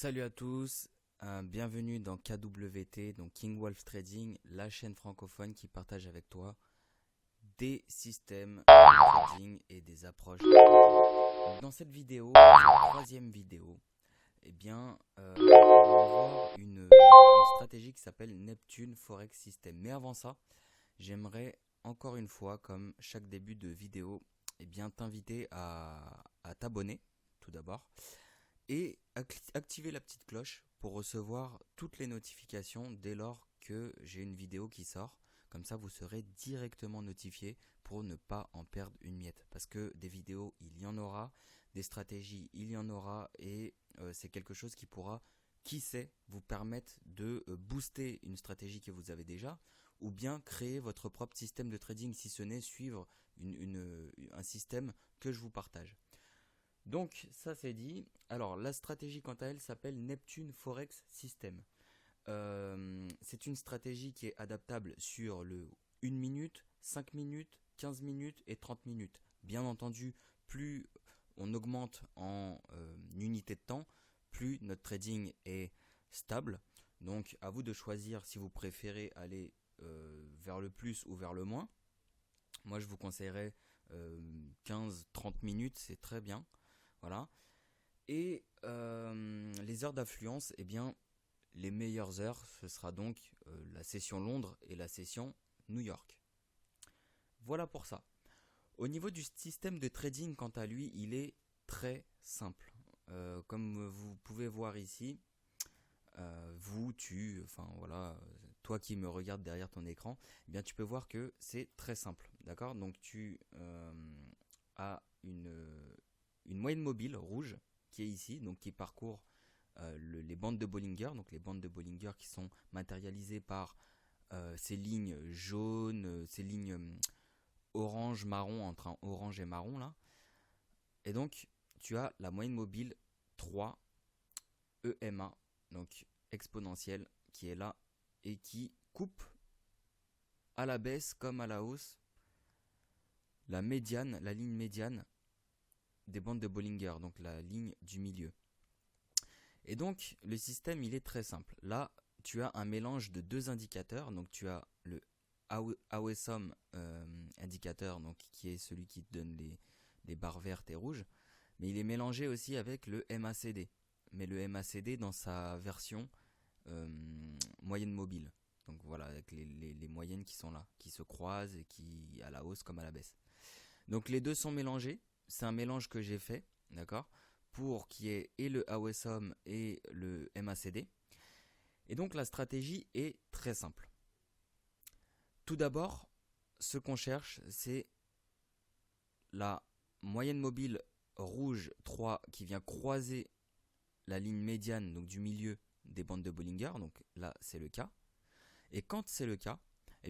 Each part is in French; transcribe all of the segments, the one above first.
Salut à tous, bienvenue dans KWT, donc King Wolf Trading, la chaîne francophone qui partage avec toi des systèmes de trading et des approches. Donc dans cette vidéo, cette troisième vidéo, on va voir une stratégie qui s'appelle Neptune Forex System. Mais avant ça, j'aimerais encore une fois, comme chaque début de vidéo, t'inviter à t'abonner tout d'abord et activer la petite cloche pour recevoir toutes les notifications dès lors que j'ai une vidéo qui sort. Comme ça, vous serez directement notifié pour ne pas en perdre une miette. Parce que des vidéos, il y en aura, des stratégies, il y en aura, et c'est quelque chose qui pourra, qui sait, vous permettre de booster une stratégie que vous avez déjà, ou bien créer votre propre système de trading, si ce n'est suivre un système que je vous partage. Donc ça c'est dit. Alors la stratégie quant à elle s'appelle Neptune Forex System. C'est une stratégie qui est adaptable sur le 1 minute, 5 minutes, 15 minutes et 30 minutes. Bien entendu, plus on augmente en unité de temps, plus notre trading est stable. Donc à vous de choisir si vous préférez aller vers le plus ou vers le moins. Moi je vous conseillerais 15-30 minutes, c'est très bien. Voilà. Et les heures d'affluence, les meilleures heures, ce sera donc la session Londres et la session New York. Voilà pour ça. Au niveau du système de trading, quant à lui, il est très simple. Comme vous pouvez voir ici, toi qui me regardes derrière ton écran, tu peux voir que c'est très simple. D'accord? Donc tu as une moyenne mobile rouge qui est ici, donc qui parcourt les bandes de Bollinger, donc les bandes de Bollinger qui sont matérialisées par ces lignes jaunes, ces lignes orange, marron, entre un orange et marron là. Et donc tu as la moyenne mobile 3 EMA, donc exponentielle, qui est là et qui coupe à la baisse comme à la hausse la médiane, la ligne médiane des bandes de Bollinger, donc la ligne du milieu. Et donc le système il est très simple. Là tu as un mélange de deux indicateurs, donc tu as le AOSOM indicateur, donc qui est celui qui te donne les barres vertes et rouges, mais il est mélangé aussi avec le MACD, mais le MACD dans sa version moyenne mobile. Donc voilà, avec les moyennes qui sont là, qui se croisent et qui à la hausse comme à la baisse. Donc les deux sont mélangés, c'est un mélange que j'ai fait, d'accord, pour qu'il y ait et le AOSOM et le MACD. Et donc la stratégie est très simple. Tout d'abord, ce qu'on cherche, c'est la moyenne mobile rouge 3 qui vient croiser la ligne médiane, donc du milieu des bandes de Bollinger. Donc là, c'est le cas. Et quand c'est le cas,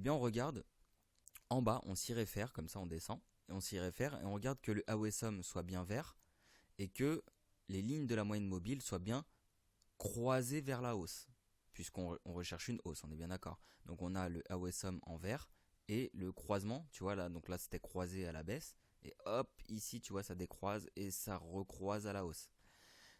on regarde en bas, on s'y réfère, comme ça on descend, et on s'y réfère, et on regarde que le AOSOM soit bien vert, et que les lignes de la moyenne mobile soient bien croisées vers la hausse, puisqu'on recherche une hausse, on est bien d'accord. Donc on a le AOSOM en vert, et le croisement, tu vois là, donc là c'était croisé à la baisse, et hop, ici tu vois ça décroise, et ça recroise à la hausse.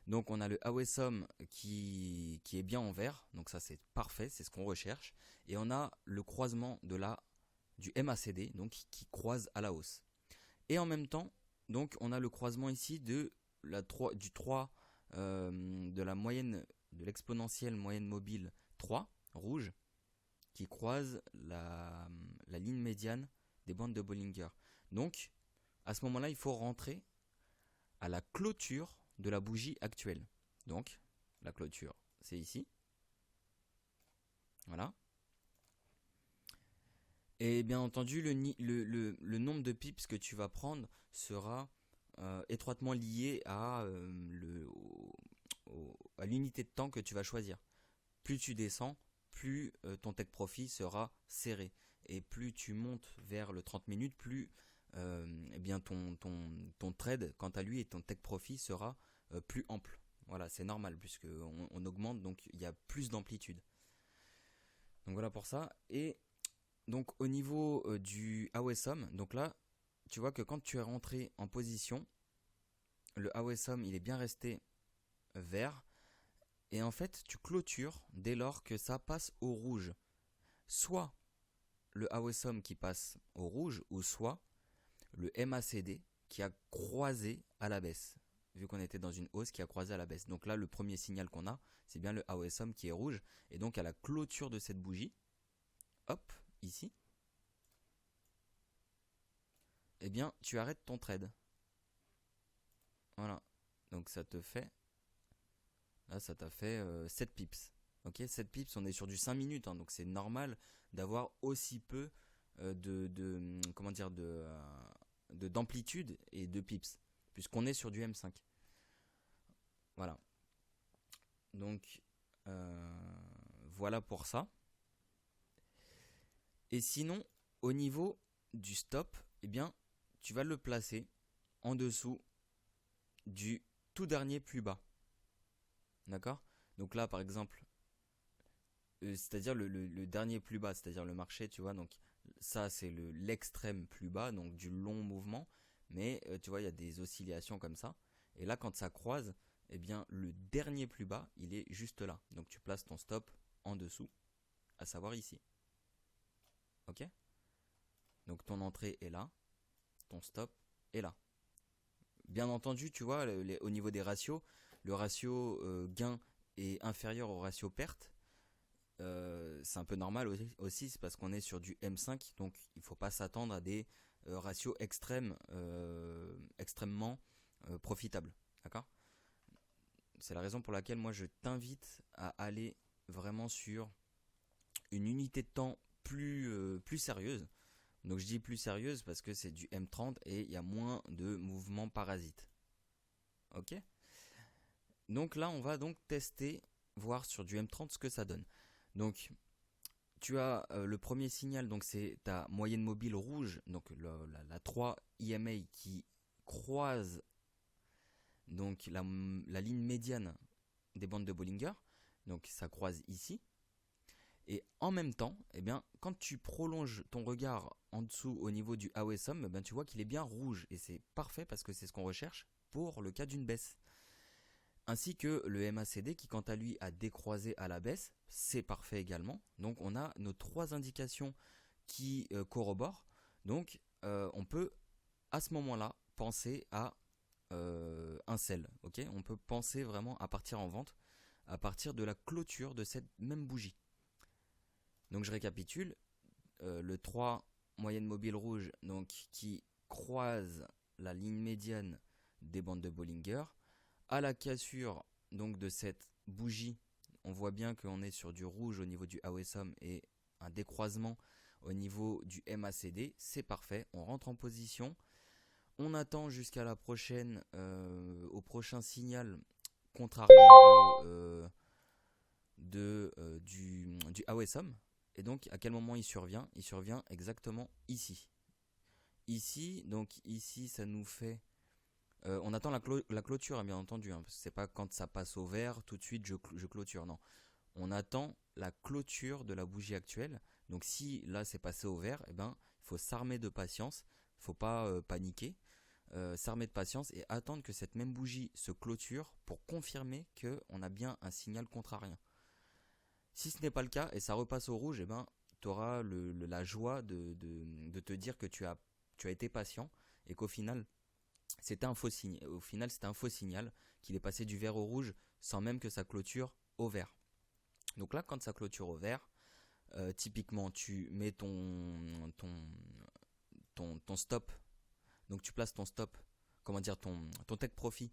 Donc on a le AOSOM qui est bien en vert, donc ça c'est parfait, c'est ce qu'on recherche. Et on a le croisement du MACD, donc qui croise à la hausse. Et en même temps, donc on a le croisement ici de du 3 de la moyenne, de l'exponentielle moyenne mobile 3, rouge, qui croise la ligne médiane des bandes de Bollinger. Donc à ce moment-là, il faut rentrer à la clôture de la bougie actuelle. Donc, la clôture, c'est ici. Voilà. Et bien entendu, le nombre de pips que tu vas prendre sera étroitement lié à l'unité de temps que tu vas choisir. Plus tu descends, plus ton take profit sera serré. Et plus tu montes vers le 30 minutes, plus ton trade, quant à lui, et ton take profit sera plus ample. Voilà, c'est normal puisque on augmente, donc il y a plus d'amplitude. Donc voilà pour ça. Et donc au niveau du AOSOM, donc là, tu vois que quand tu es rentré en position, le AOSOM il est bien resté vert. Et en fait, tu clôtures dès lors que ça passe au rouge. Soit le AOSOM qui passe au rouge, ou soit le MACD qui a croisé à la baisse. Vu qu'on était dans une hausse qui a croisé à la baisse. Donc là, le premier signal qu'on a, c'est bien le AOSOM qui est rouge. Et donc à la clôture de cette bougie, hop, ici, eh bien, tu arrêtes ton trade. Voilà. Donc ça te fait, là, ça t'a fait 7 pips. Ok, 7 pips, on est sur du 5 minutes, hein, donc c'est normal d'avoir aussi peu comment dire, d'amplitude et de pips, puisqu'on est sur du M5. Voilà. Donc, voilà pour ça. Et sinon, au niveau du stop, eh bien, tu vas le placer en dessous du tout dernier plus bas. D'accord? Donc là, par exemple, c'est-à-dire le dernier plus bas, c'est-à-dire le marché, tu vois, donc ça c'est l'extrême plus bas, donc du long mouvement, mais tu vois, il y a des oscillations comme ça, et là quand ça croise, eh bien le dernier plus bas, il est juste là, donc tu places ton stop en dessous, à savoir ici, ok? Donc ton entrée est là, ton stop est là. Bien entendu, tu vois, au niveau des ratios, le ratio gain est inférieur au ratio perte. C'est un peu normal aussi, c'est parce qu'on est sur du M5, donc il ne faut pas s'attendre à des ratios extrêmement profitables. D'accord? C'est la raison pour laquelle moi je t'invite à aller vraiment sur une unité de temps plus sérieuse. Donc je dis plus sérieuse parce que c'est du M30 et il y a moins de mouvements parasites. Ok? Donc là on va donc tester, voir sur du M30 ce que ça donne. Donc tu as le premier signal, donc c'est ta moyenne mobile rouge, donc la 3 EMA qui croise donc la ligne médiane des bandes de Bollinger, donc ça croise ici. Et en même temps, eh bien, quand tu prolonges ton regard en dessous au niveau du AOSOM, eh bien, tu vois qu'il est bien rouge et c'est parfait parce que c'est ce qu'on recherche pour le cas d'une baisse. Ainsi que le MACD qui quant à lui a décroisé à la baisse, c'est parfait également. Donc on a nos trois indications qui corroborent. Donc on peut à ce moment-là penser à un sell. Okay, on peut penser vraiment à partir en vente à partir de la clôture de cette même bougie. Donc je récapitule. Le 3 moyenne mobile rouge donc, qui croise la ligne médiane des bandes de Bollinger. À la cassure donc de cette bougie, on voit bien qu'on est sur du rouge au niveau du AOSOM et un décroisement au niveau du MACD. C'est parfait, on rentre en position. On attend jusqu'à la prochaine, au prochain signal, contrairement du AOSOM. Et donc à quel moment il survient? Il survient exactement ici. Ici, donc ici ça nous fait... on attend la clôture, hein, bien entendu, hein, parce que c'est pas quand ça passe au vert, tout de suite je clôture, non. On attend la clôture de la bougie actuelle. Donc si là c'est passé au vert, eh ben, il faut s'armer de patience, il ne faut pas paniquer, s'armer de patience et attendre que cette même bougie se clôture pour confirmer qu'on a bien un signal contrarien. Si ce n'est pas le cas et ça repasse au rouge, eh ben, tu auras la joie de te dire que tu as été patient et qu'au final, c'était un faux signe. Au final, c'était un faux signal qu'il est passé du vert au rouge sans même que ça clôture au vert. Donc là, quand ça clôture au vert, typiquement, tu mets ton stop. Donc tu places ton stop, comment dire, ton take profit,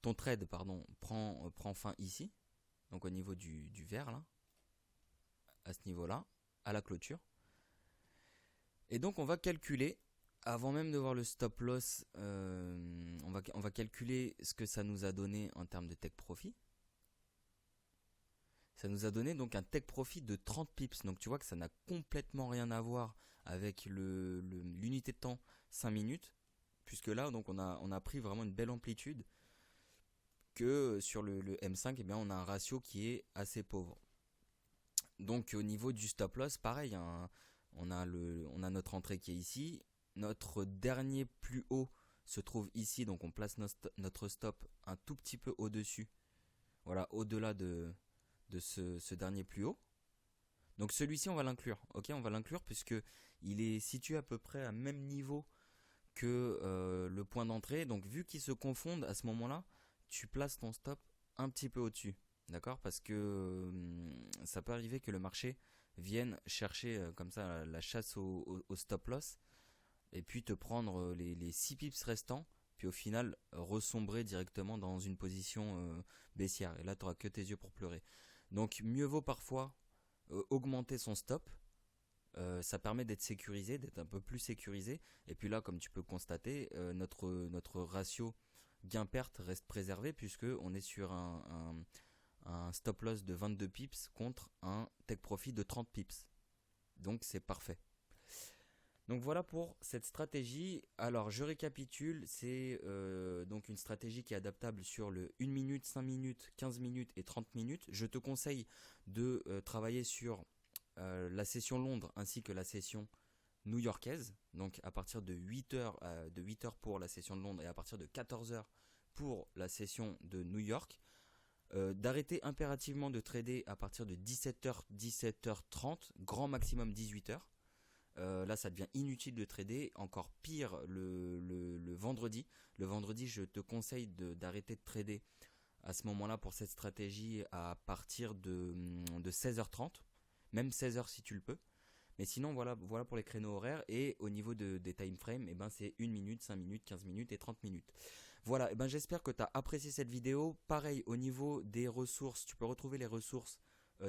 ton trade, pardon, prend fin ici. Donc au niveau du vert, là, à ce niveau-là, à la clôture. Et donc on va calculer, avant même de voir le stop loss, on va calculer ce que ça nous a donné en termes de take profit. Ça nous a donné donc un take profit de 30 pips. Donc tu vois que ça n'a complètement rien à voir avec l'unité de temps 5 minutes. Puisque là, donc on a pris vraiment une belle amplitude. Que sur le M5, eh bien, on a un ratio qui est assez pauvre. Donc au niveau du stop loss, pareil, hein, on a notre entrée qui est ici. Notre dernier plus haut se trouve ici. Donc on place notre stop un tout petit peu au-dessus voilà, au-delà de ce dernier plus haut. Donc celui-ci, on va l'inclure. Ok, on va l'inclure puisque il est situé à peu près à même niveau que le point d'entrée. Donc vu qu'ils se confondent à ce moment-là, tu places ton stop un petit peu au-dessus. D'accord? Parce que ça peut arriver que le marché vienne chercher comme ça la chasse au stop loss et puis te prendre les 6 pips restants, puis au final ressombrer directement dans une position baissière. Et là, tu n'auras que tes yeux pour pleurer. Donc mieux vaut parfois augmenter son stop. Ça permet d'être sécurisé, d'être un peu plus sécurisé. Et puis là, comme tu peux constater, notre ratio gain-perte reste préservé puisque on est sur un stop loss de 22 pips contre un take profit de 30 pips. Donc c'est parfait. Donc voilà pour cette stratégie. Alors je récapitule, c'est donc une stratégie qui est adaptable sur le 1 minute, 5 minutes, 15 minutes et 30 minutes. Je te conseille de travailler sur la session Londres ainsi que la session new-yorkaise. Donc à partir de 8h, de 8h pour la session de Londres et à partir de 14h pour la session de New York. D'arrêter impérativement de trader à partir de 17h, 17h30, grand maximum 18h. Là, ça devient inutile de trader. Encore pire le vendredi. Le vendredi, je te conseille d'arrêter de trader à ce moment-là pour cette stratégie à partir de 16h30. Même 16h si tu le peux. Mais sinon, voilà pour les créneaux horaires. Et au niveau des time frames, eh ben, c'est 1 minute, 5 minutes, 15 minutes et 30 minutes. Voilà, eh ben, j'espère que tu as apprécié cette vidéo. Pareil, au niveau des ressources, tu peux retrouver les ressources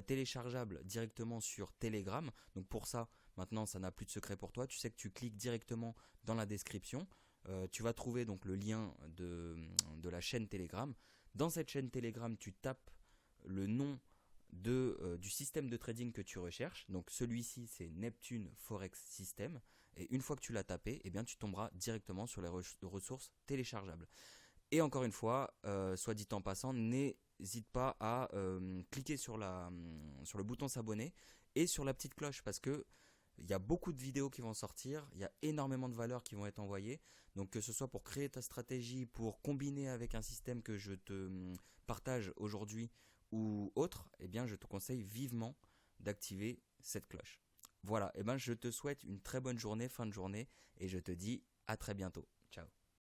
téléchargeables directement sur Telegram. Donc pour ça, maintenant, ça n'a plus de secret pour toi. Tu sais que tu cliques directement dans la description. Tu vas trouver donc le lien de la chaîne Telegram. Dans cette chaîne Telegram, tu tapes le nom du système de trading que tu recherches. Donc celui-ci, c'est Neptune Forex System. Et une fois que tu l'as tapé, eh bien, tu tomberas directement sur les ressources téléchargeables. Et encore une fois, soit dit en passant, n'hésite pas à cliquer sur le bouton s'abonner et sur la petite cloche parce que il y a beaucoup de vidéos qui vont sortir, il y a énormément de valeurs qui vont être envoyées. Donc que ce soit pour créer ta stratégie, pour combiner avec un système que je te partage aujourd'hui ou autre, eh bien je te conseille vivement d'activer cette cloche. Voilà, eh ben je te souhaite une très bonne journée, fin de journée, et je te dis à très bientôt.